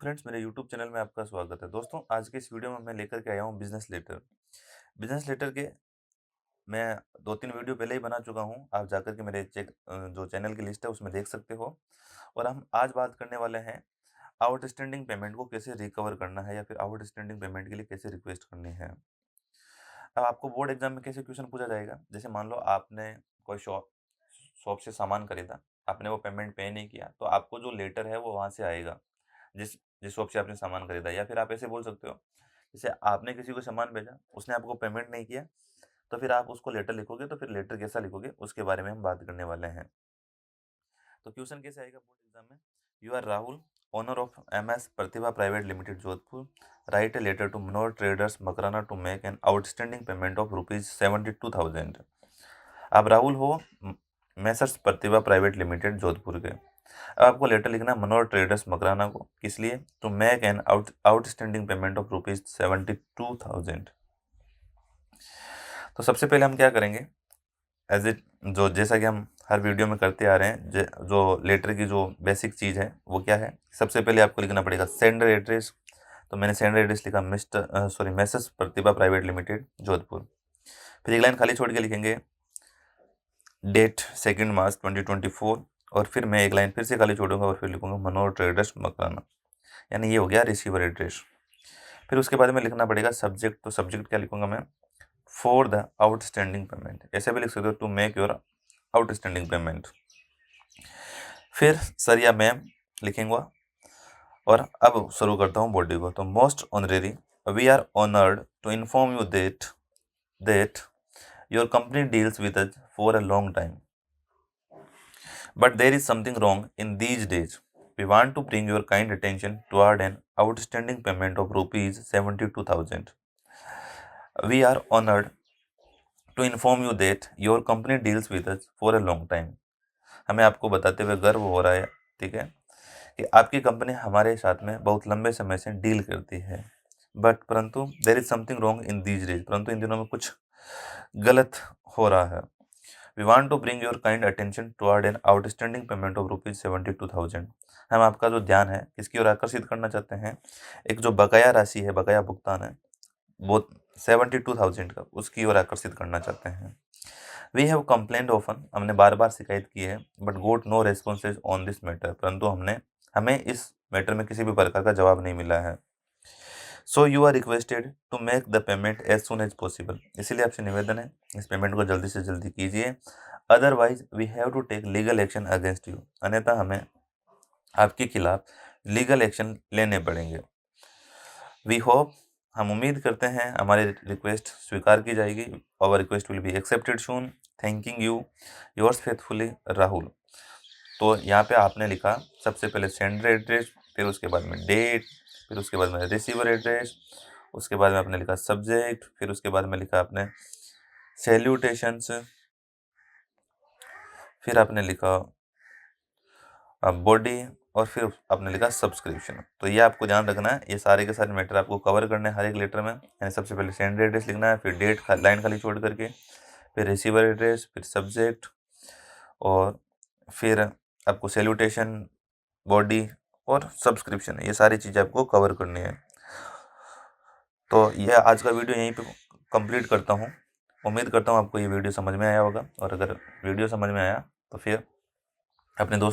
Friends, मेरे YouTube channel में आपका स्वागत है। दोस्तों, आज के इस वीडियो में मैं लेकर के आया हूँ बिज़नेस लेटर। बिज़नेस लेटर के मैं 2-3 वीडियो पहले ही बना चुका हूँ। आप जाकर के मेरे जो चैनल की लिस्ट है उसमें देख सकते हो। और हम आज बात करने वाले हैं आउटस्टैंडिंग पेमेंट को कैसे रिकवर करना है या फिर आउटस्टैंडिंग पेमेंट के लिए कैसे रिक्वेस्ट करनी है। अब आपको बोर्ड एग्ज़ाम में कैसे क्वेश्चन पूछा जाएगा? जैसे मान लो आपने कोई शॉप शॉप से सामान खरीदा, आपने वो पेमेंट पे नहीं किया, तो आपको जो लेटर है वो वहाँ से आएगा। जिस जिस शॉप से आपने सामान खरीदा, या फिर आप ऐसे बोल सकते हो, जैसे आपने किसी को सामान भेजा, उसने आपको पेमेंट नहीं किया, तो फिर आप उसको लेटर लिखोगे, तो फिर लेटर कैसा लिखोगे उसके बारे में हम बात करने वाले हैं। तो क्वेश्चन कैसे आएगा बोर्ड एग्जाम में? You are Rahul, owner of MS Pratibha private limited Jodhpur, write a letter to Manohar traders Makrana to make an outstanding payment of ₹72,000। आप राहुल हो, messrs Pratibha private limited Jodhpur के। अब आपको लेटर लिखना है मनोहर ट्रेडर्स मकराना को, किस लिए? To make an outstanding payment of ₹72,000। तो सबसे पहले हम क्या करेंगे, एज इट जो जैसा कि हम हर वीडियो में करते आ रहे हैं, जो लेटर की जो बेसिक चीज़ है वो क्या है, सबसे पहले आपको लिखना पड़ेगा सेंडर एड्रेस। तो मैंने सेंडर एड्रेस लिखा मैसेज प्रतिभा प्राइवेट लिमिटेड जोधपुर। फिर एक लाइन खाली छोड़ के लिखेंगे डेट 2 मार्च 2024, और फिर मैं एक लाइन फिर से खाली छोड़ूंगा और फिर लिखूंगा मनोहर ट्रेडर्स मकराना, यानी ये हो गया रिसीवर एड्रेस। फिर उसके बाद में लिखना पड़ेगा सब्जेक्ट। तो सब्जेक्ट क्या लिखूंगा मैं? फॉर द आउटस्टैंडिंग पेमेंट, ऐसे भी लिख सकते हो, to make your outstanding payment. फिर सर या मैम लिखेंगे, और अब शुरू करता हूँ बॉडी को। तो most honorary, we are honoured to inform you that your company deals with us for a long time, but there is something wrong in these days. We want to bring your kind attention toward an outstanding payment of ₹72,000. We are honored to inform you that your company deals with us for a long time. हमें आपको बताते हुए गर्व हो रहा है, ठीक है, कि आपकी कंपनी हमारे साथ में बहुत लंबे समय से डील करती है। बट परंतु there is something wrong in these days, परंतु इन दिनों में कुछ गलत हो रहा है। We want to bring your kind attention toward an outstanding payment of ₹72,000। हम आपका जो ध्यान है किसकी ओर आकर्षित करना चाहते हैं? एक जो बकाया राशि है, बकाया भुगतान है, वो 72,000 का, उसकी ओर आकर्षित करना चाहते हैं। वी हैव कंप्लेंट ऑफन, हमने बार बार शिकायत की है, but got no responses on this matter, परंतु हमें इस मैटर में किसी भी प्रकार का जवाब नहीं मिला है। So you are requested to make the payment as soon as possible, इसीलिए आपसे निवेदन है इस पेमेंट को जल्दी से जल्दी कीजिए। Otherwise we have to take legal action against you, अन्यथा हमें आपके खिलाफ लीगल एक्शन लेने पड़ेंगे। वी होप, हम उम्मीद करते हैं हमारी रिक्वेस्ट स्वीकार की जाएगी। Our request will be accepted soon. Thanking you, yours faithfully Rahul. तो यहाँ पे आपने लिखा सबसे पहले सेंडर एड्रेस, फिर उसके बाद में डेट, फिर उसके बाद में रिसीवर एड्रेस, उसके बाद में आपने लिखा सब्जेक्ट, फिर उसके बाद में लिखा आपने सैल्यूटेशंस, फिर आपने लिखा बॉडी, और फिर आपने लिखा सब्सक्रिप्शन। तो ये आपको ध्यान रखना है, ये सारे के सारे मैटर आपको कवर करने हैं हर एक लेटर में। यानी सबसे पहले सेंडर एड्रेस लिखना है, फिर डेट लाइन खाली छोड़ करके, फिर रिसीवर एड्रेस, फिर सब्जेक्ट, और फिर आपको सैल्यूटेशन, बॉडी और सब्सक्रिप्शन, ये सारी चीज़ें आपको कवर करनी है। तो यह आज का वीडियो यहीं पे कंप्लीट करता हूँ। उम्मीद करता हूँ आपको ये वीडियो समझ में आया होगा, और अगर वीडियो समझ में आया तो फिर अपने दोस्त